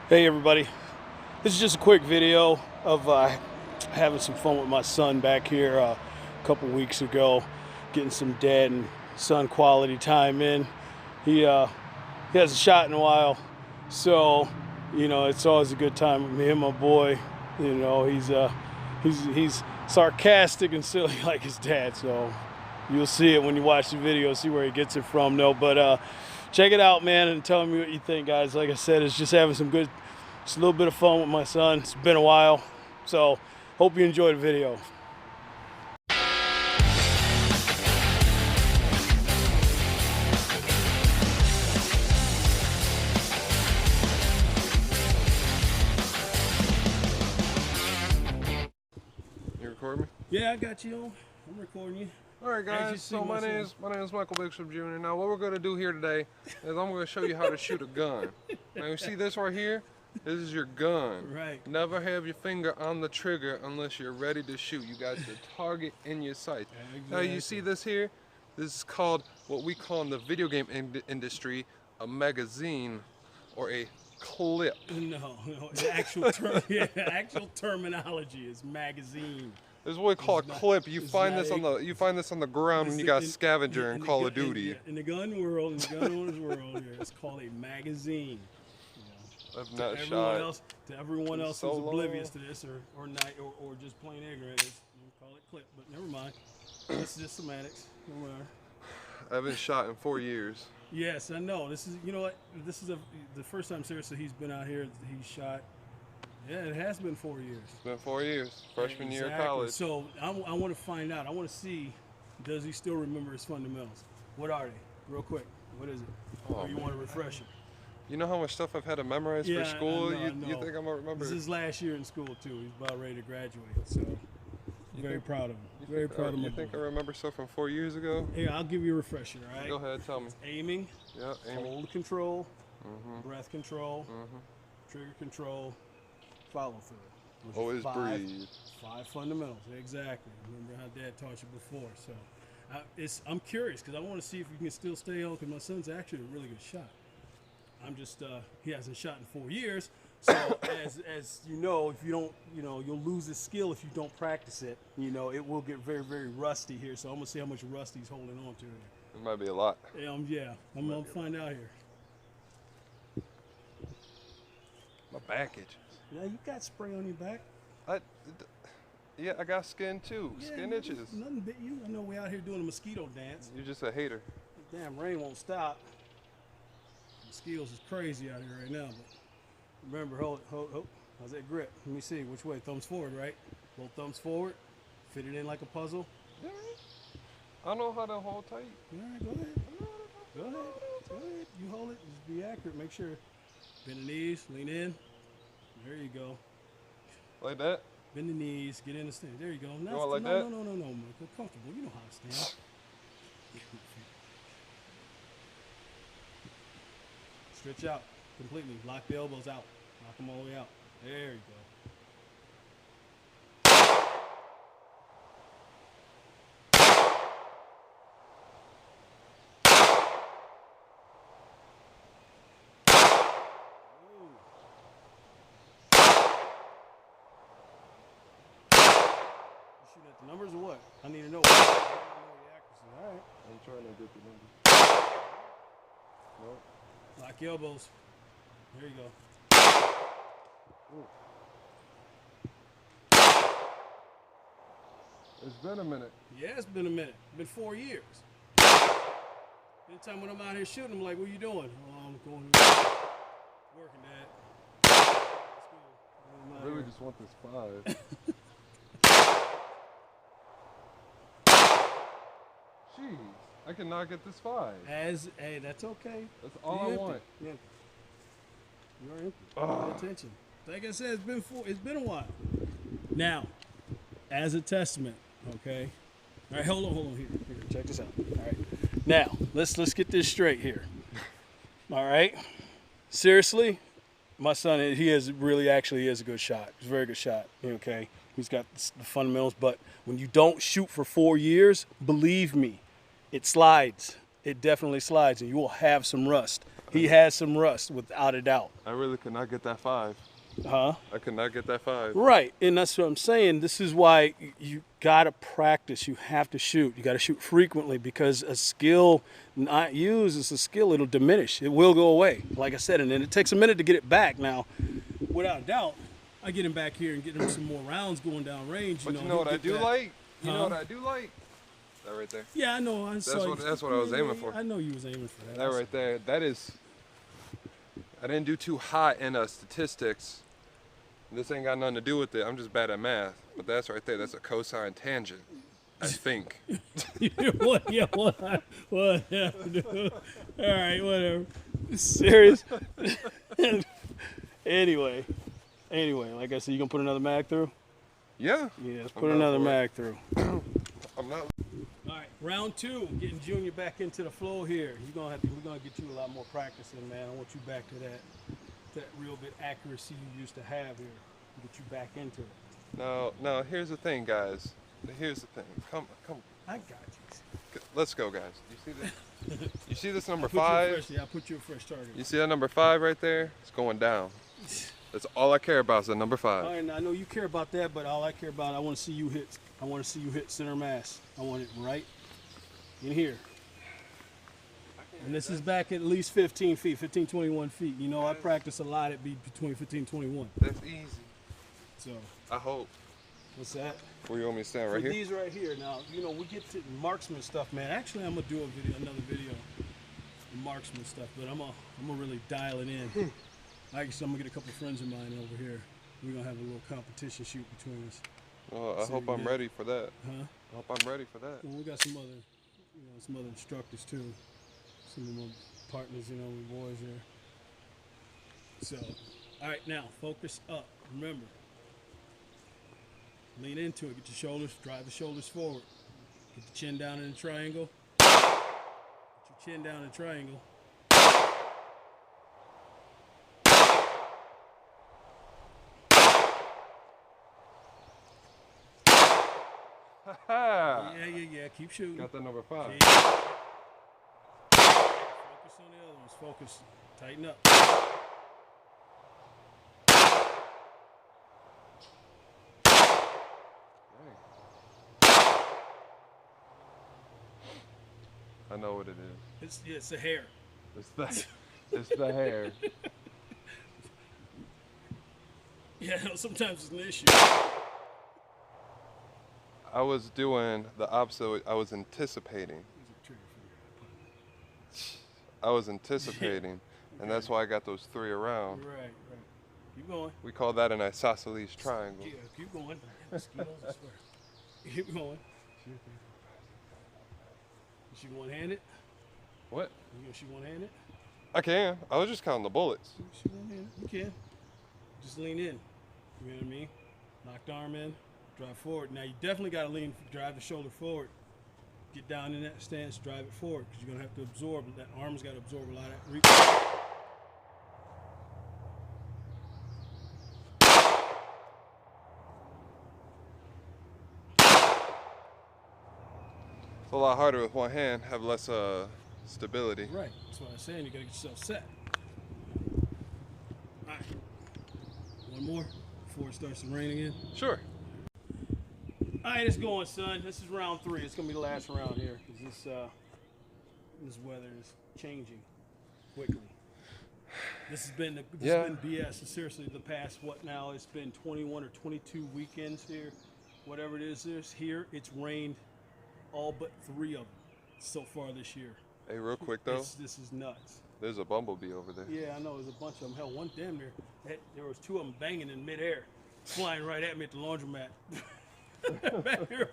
Hey everybody, this is just a quick video of having some fun with my son back here a couple weeks ago, getting some dad and son quality time in. He hasn't shot in a while, so it's always a good time with me and my boy. He's sarcastic and silly like his dad, so you'll see it when you watch the video, see where he gets it from though. But check it out, man, and tell me what you think, guys. Like I said, it's just having just a little bit of fun with my son. It's been a while, so hope you enjoy the video. You record me? Yeah, I got you on. I'm recording you. All right, guys. So my name is Michael Bishop Jr. Now, what we're going to do here today is I'm going to show you how to shoot a gun. Now, you see this right here? This is your gun. Right. Never have your finger on the trigger unless you're ready to shoot. You got your target in your sight. Exactly. Now, you see this here? This is called what we call in the video game industry a magazine or a clip. No, the actual term, yeah, actual terminology is magazine. This is what we call a clip. You find this on the ground when you got scavenger in Call of Duty. In the gun world, in the gun owner's world, here, it's called a magazine. I've not shot. To everyone else so who's oblivious long. to this, or just plain ignorant, you call it clip. But never mind. This is just semantics. No matter. I haven't shot in 4 years. Yes, I know. This is, you know what? This is the first time seriously he's been out here. He's shot. Yeah, it has been 4 years. It's been 4 years. Freshman year of college. So I want to find out. I want to see, does he still remember his fundamentals? What are they? Real quick. What is it? Or you want a refresher? You know how much stuff I've had to memorize for school? I know. You think I'm going to remember? This is last year in school, too. He's about ready to graduate. So very proud of him. Very proud of him. You think I remember stuff from 4 years ago? Yeah, I'll give you a refresher, all right? Go ahead, tell me. Aiming. Yeah, aiming. Hold control. Breath control. Trigger control. Follow through. Always breathe. 5 fundamentals, exactly. Remember how Dad taught you before. So I'm curious because I want to see if you can still stay on, because my son's actually a really good shot. I'm just, he hasn't shot in 4 years. So as you know, if you don't, you'll lose the skill if you don't practice it. It will get very, very rusty here. So I'm gonna see how much rust he's holding on to here. It might be a lot. Yeah, I'm gonna find out here. My back itches. Yeah, you got spray on your back. Yeah, I got skin too. Yeah, Skin itches. Nothing bit you. I know we out here doing a mosquito dance. You're just a hater. Damn rain won't stop. Mosquitoes is crazy out here right now, but remember, hold. How's that grip? Let me see. Which way? Thumbs forward, right? Both thumbs forward. Fit it in like a puzzle. Yeah. I know how to hold tight. All right, go ahead. Go ahead. You hold it. Just be accurate. Make sure. Bend the knees. Lean in. There you go. Like that? Bend the knees. Get in the stand. There you go. You want like that? No, Michael. Comfortable. You know how to stand. Stretch out completely. Lock the elbows out. Lock them all the way out. There you go. You shooting at the numbers or what? I need to know. I need to know the accuracy. All right. I'm trying to get the numbers. Nope. Lock your elbows. There you go. Ooh. It's been a minute. Yeah, it's been a minute. It's been 4 years. Anytime when I'm out here shooting, I'm like, what are you doing? Oh, I'm going working, Dad. I really just want this 5. Jeez, I cannot get this 5. Hey, that's okay. That's all I want. Yeah. You're empty. Pay attention. Like I said, it's been a while. Now, as a testament, okay. All right, hold on. Here, check this out. All right. Now, let's get this straight here. All right. Seriously, my son, he is a good shot. He's a very good shot. Okay. He's got the fundamentals, but when you don't shoot for 4 years, believe me, it slides. It definitely slides, and you will have some rust. He has some rust, without a doubt. I really could not get that 5. Huh? I could not get that 5. Right, and that's what I'm saying. This is why you gotta practice. You have to shoot. You gotta shoot frequently, because a skill not used is a skill. It'll diminish. It will go away. Like I said, and then it takes a minute to get it back. Now, without a doubt, I get him back here and get him some more rounds going down range. But you know what I do like? You know what I do like? That right there. Yeah, I know. That's what I was aiming for. I know you was aiming for that. That right there. That is. I didn't do too hot in statistics. This ain't got nothing to do with it. I'm just bad at math. But that's right there. That's a cosine tangent, I think. What? Yeah, what? Yeah, dude. All right, whatever. Serious? Anyway, like I said, you gonna put another mag through? Yeah. Yeah, let's put another mag through. I'm not. All right, round 2. Getting Junior back into the flow here. We're gonna get you a lot more practice in, man. I want you back to that real bit accuracy you used to have here. Get you back into it. No. Here's the thing, guys. Here's the thing. Come. I got you. Let's go, guys. You see this? You see this number I'll 5? I'll put you a fresh target. You see that number 5 right there? It's going down. That's all I care about is that number 5. All right, I know you care about that, but all I care about, I want to see you hit. I want to see you hit center mass. I want it right in here. And this is back at least 15 feet, 15, 21 feet. You know, I practice a lot. It'd be between 15 and 21. That's easy. So. I hope. What's that? Where you want me to stand, right here? These right here. Now, you know, we get to marksman stuff, man. Actually, I'm gonna do another video, marksman stuff, but I'm gonna really dial it in. Like I said, I'm gonna get a couple of friends of mine over here. We're gonna have a little competition shoot between us. Well, I hope I'm ready for that. Huh? I hope I'm ready for that. Well, we got some other instructors too. Some of my partners, you know, we boys here. So, all right, now focus up. Remember, lean into it. Get your shoulders, drive the shoulders forward. Get the chin down in a triangle. Get your chin down in a triangle. Yeah. Keep shooting. Got that number 5. Yeah. Focus on the other ones. Focus. Tighten up. I know what it is. It's the hair. It's the hair. Yeah, sometimes it's an issue. I was doing the opposite. I was anticipating. And that's why I got those 3 around. Right. Keep going. We call that an isosceles triangle. Yeah, keep going. Keep going. You shoot one-handed? What? You gonna shoot one-handed? I can. I was just counting the bullets. Shoot one-handed. You can. Just lean in. You know what I mean? Knock the arm in. Drive forward. Now you definitely got to drive the shoulder forward. Get down in that stance, drive it forward, because you're going to have to absorb. That arm's got to absorb a lot of reach. It's a lot harder with one hand, have less stability. Right. That's what I'm saying. You got to get yourself set. All right. One more before it starts to rain again. Sure. All right, it's going, son. This is round 3. It's gonna be the last round here because this weather is changing quickly. This has been BS. Seriously, the past it's been 21 or 22 weekends here, whatever it is. Here it's rained all but 3 of them so far this year. Hey, real quick though. This is nuts. There's a bumblebee over there. Yeah, I know. There's a bunch of them. Hell, one damn near. There was 2 of them banging in midair, flying right at me at the laundromat. Back here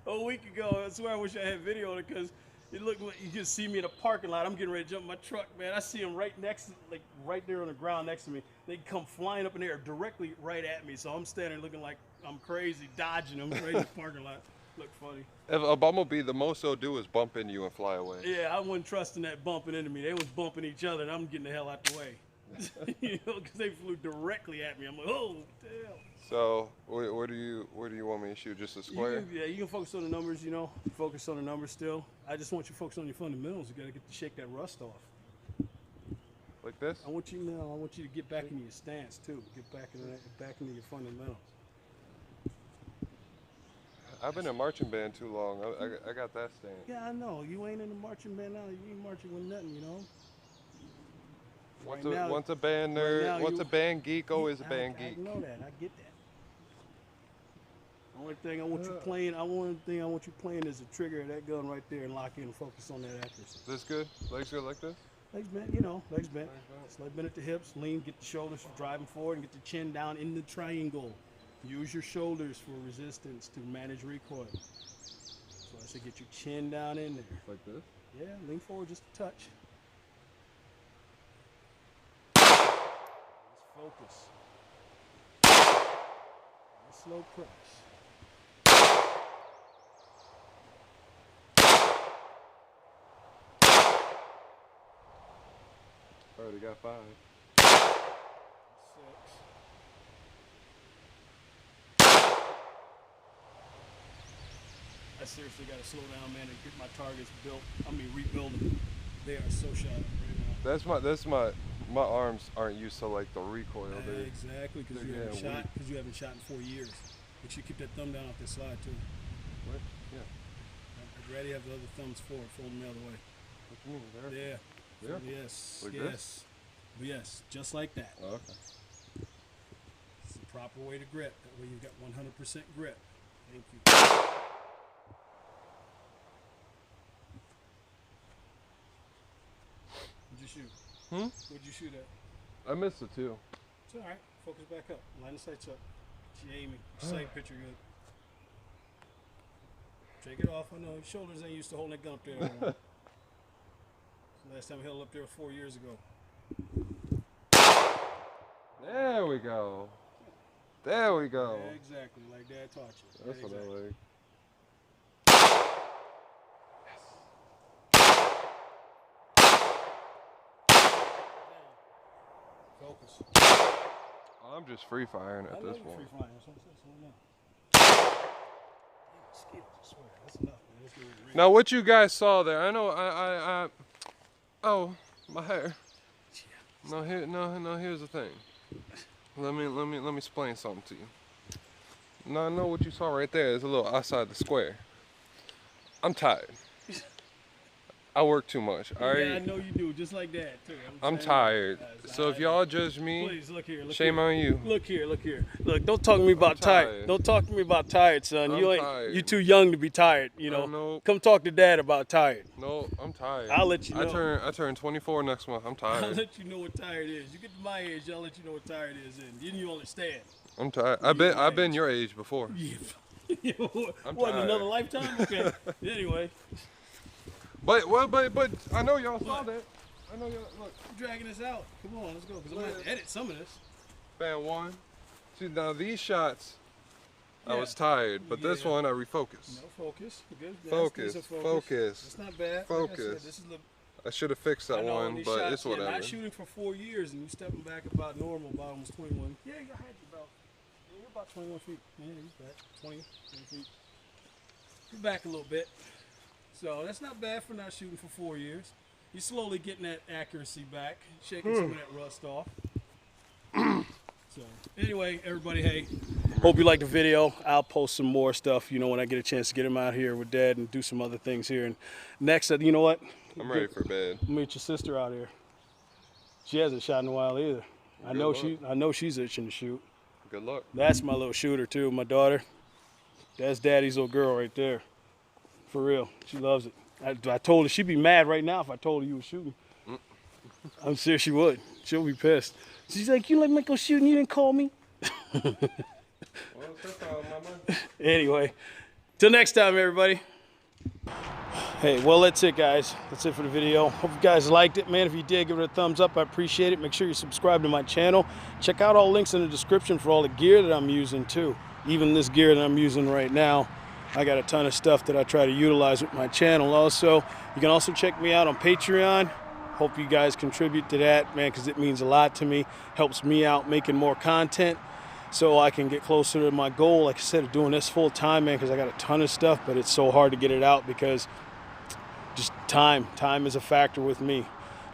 a week ago. I swear I wish I had video of it because it looked like you just see me in a parking lot. I'm getting ready to jump in my truck, man. I see them right there on the ground next to me. They come flying up in the air directly right at me. So I'm standing looking like I'm crazy, dodging them right in the parking lot. Look funny. If a bumblebee, the most they'll do is bump into you and fly away. Yeah, I wasn't trusting that bumping into me. They was bumping each other, and I'm getting the hell out the way. You know, because they flew directly at me. I'm like, oh, damn. So, where do you want me to shoot? Just a square? You can focus on the numbers, you know. Focus on the numbers still. I just want you to focus on your fundamentals. You got to shake that rust off. Like this? I want you to get back into your stance too. Get back into your fundamentals. I've been in marching band too long. I got that stance. Yeah, I know. You ain't in the marching band now. You ain't marching with nothing, you know. Once a band nerd, once a band geek, always a band I geek. know that. I get that. Only thing I want you playing, is the trigger of that gun right there and lock in and focus on that accuracy. This good? Legs good like this? Legs bent, legs bent. Slight bend at the hips, lean, get the shoulders driving forward, and get the chin down in the triangle. Use your shoulders for resistance to manage recoil. So I should get your chin down in there. Like this? Yeah, lean forward just a touch. Let's focus. Slow press. Already got 5. 6. I seriously got to slow down, man, and get my targets rebuild them. They are so shot up right now. That's my arms aren't used to like the recoil. Exactly, because you haven't shot in 4 years. Make sure you keep that thumb down off the slide too. What? Yeah. I'd rather have the other thumbs forward, fold them the other way. What you mean? There? Yeah. Yeah. Yes. Like yes. this? Yes. Just like that. Oh, okay. It's the proper way to grip. That way you've got 100% grip. Thank you. What'd you shoot? What'd you shoot at? I missed it too. It's all right. Focus back up. Line the sights up. Get you aiming. Sight picture good. Take it off. I know your shoulders ain't used to holding that gun up there anymore. Last time I held it up there 4 years ago. There we go. There we go. Yeah, exactly. Like Dad taught you. That's what I like. Focus. I'm just free firing at this point. Free firing. That's what I'm saying. I swear. That's enough, man. Now, what you guys saw there, I know oh, my hair. No, here's the thing. Let me explain something to you. Now, I know what you saw right there is a little outside the square. I'm tired. I work too much. All right. Yeah, I know you do. Just like that too. I'm tired. So if y'all judge me, please look here. Shame on you. Look here. Look, don't talk to me about tired. Don't talk to me about tired, son. You too young to be tired. You know. Come talk to Dad about tired. No, I'm tired. I'll let you know. I turn 24 next month. I'm tired. I'll let you know what tired is. You get to my age, I'll let you know what tired is, and then you understand. I'm tired. I've been your age before. Yeah. I'm what, tired. Another lifetime? Okay. Anyway. But I know y'all saw that. I know y'all look. You're dragging this out. Come on, let's go. Because I'm gonna have to edit some of this. Band 1. See, now these shots, I was tired, but this one I refocused. No, focus. Good. Focus. It's not bad. Focus. Like I said, this is I should have fixed that one, but shots, it's whatever. Not shooting for 4 years and you stepping back about normal, about almost 21. Yeah, you had you're about 21 feet. Yeah, you're back 20 feet. You're back a little bit. So that's not bad for not shooting for 4 years. You're slowly getting that accuracy back, shaking some of that rust off. So anyway, everybody, hey, hope you liked the video. I'll post some more stuff, when I get a chance to get him out here with Dad and do some other things here. And next, you know what? I'm ready for bed. Meet your sister out here. She hasn't shot in a while either. I know she's itching to shoot. Good luck. That's my little shooter too, my daughter. That's Daddy's little girl right there. For real, she loves it. I told her she'd be mad right now if I told her you were shooting. I'm sure she would. She'll be pissed. She's like, you let me go shooting, you didn't call me? Well, that's all, Mama. Anyway, till next time, everybody. Hey, well, that's it, guys. That's it for the video. Hope you guys liked it, man. If you did, give it a thumbs up. I appreciate it. Make sure you subscribe to my channel. Check out all links in the description for all the gear that I'm using, too. Even this gear that I'm using right now. I got a ton of stuff that I try to utilize with my channel also. You can also check me out on Patreon. Hope you guys contribute to that, man, because it means a lot to me. Helps me out making more content so I can get closer to my goal. Like I said, of doing this full time, man, because I got a ton of stuff, but it's so hard to get it out because just time. Time is a factor with me.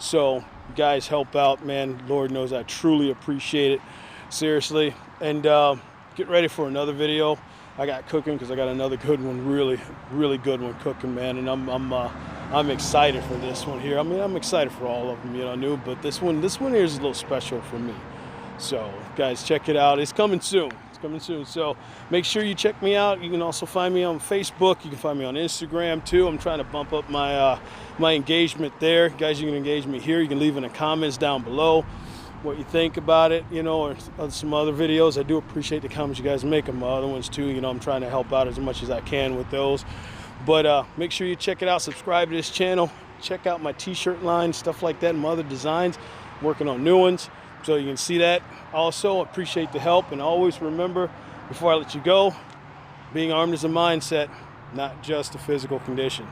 So you guys help out, man. Lord knows I truly appreciate it. Seriously. And get ready for another video I got cooking, because I got another good one, really good one cooking, man. And I'm excited for this one here. I mean, I'm excited for all of them, you know, new, but this one here is a little special for me. So guys, check it out. It's coming soon. It's coming soon. So make sure you check me out. You can also find me on Facebook. You can find me on Instagram too. I'm trying to bump up my my engagement there. Guys, you can engage me here. You can leave in the comments down below what you think about it, you know, or some other videos. I do appreciate the comments you guys make on my other ones too. You know, I'm trying to help out as much as I can with those. But make sure you check it out. Subscribe to this channel. Check out my t-shirt line, stuff like that, and my other designs. I'm working on new ones, so you can see that. Also, appreciate the help, and always remember, before I let you go, being armed is a mindset, not just a physical condition.